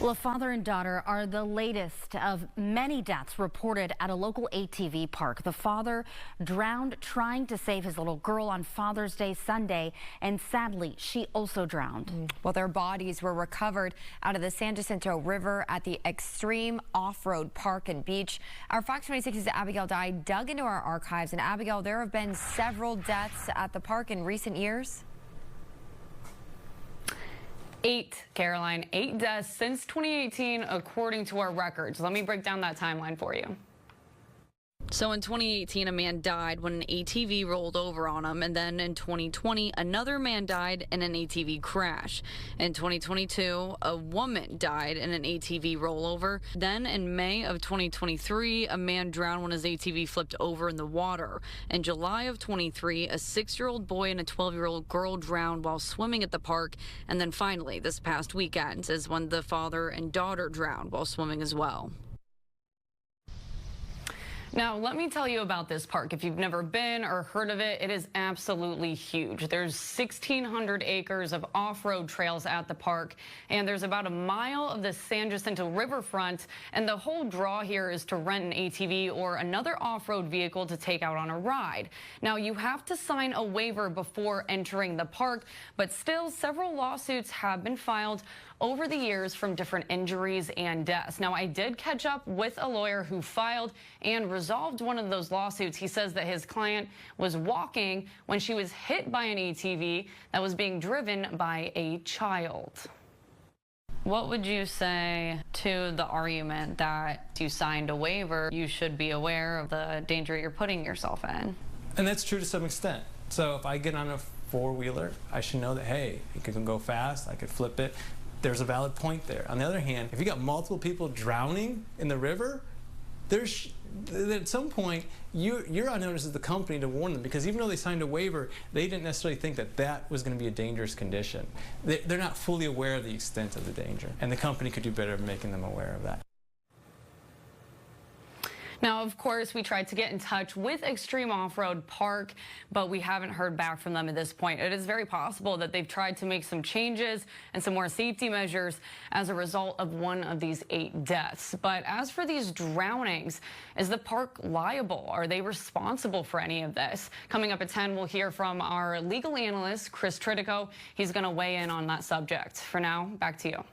Well, father and daughter are the latest of many deaths reported at a local ATV park. The father drowned trying to save his little girl on Father's Day Sunday, and sadly, she also drowned. Well, their bodies were recovered out of the San Jacinto River at the Xtreme off-road park and beach. Our Fox 26's Abigail Dye dug into our archives, and Abigail, there have been several deaths at the park in recent years. 8, Caroline, 8 deaths since 2018, according to our records. Let me break down that timeline for you. So in 2018, a man died when an ATV rolled over on him, and then in 2020, another man died in an ATV crash. In 2022, a woman died in an ATV rollover. Then in May of 2023, a man drowned when his ATV flipped over in the water. In July of 23, a 6-year-old boy and a 12-year-old girl drowned while swimming at the park. And then finally, this past weekend is when the father and daughter drowned while swimming as well. Now, let me tell you about this park. If you've never been or heard of it, it is absolutely huge. There's 1,600 acres of off-road trails at the park, and there's about a mile of the San Jacinto riverfront, and the whole draw here is to rent an ATV or another off-road vehicle to take out on a ride. Now, you have to sign a waiver before entering the park, but still, several lawsuits have been filed over the years from different injuries and deaths. Now, I did catch up with a lawyer who filed and resolved one of those lawsuits. He says that his client was walking when she was hit by an ATV that was being driven by a child. What would you say to the argument that you signed a waiver, you should be aware of the danger you're putting yourself in? And that's true to some extent. So if I get on a four-wheeler, I should know that, hey, it can go fast, I could flip it. There's a valid point there. On the other hand, if you got multiple people drowning in the river, at some point, you're on notice as the company to warn them, because even though they signed a waiver, they didn't necessarily think that that was going to be a dangerous condition. They're not fully aware of the extent of the danger, and the company could do better at making them aware of that. Now, of course, we tried to get in touch with Xtreme Off-Road Park, but we haven't heard back from them at this point. It is very possible that they've tried to make some changes and some more safety measures as a result of one of these 8 deaths. But as for these drownings, is the park liable? Are they responsible for any of this? Coming up at 10, we'll hear from our legal analyst, Chris Tritico. He's going to weigh in on that subject. For now, back to you.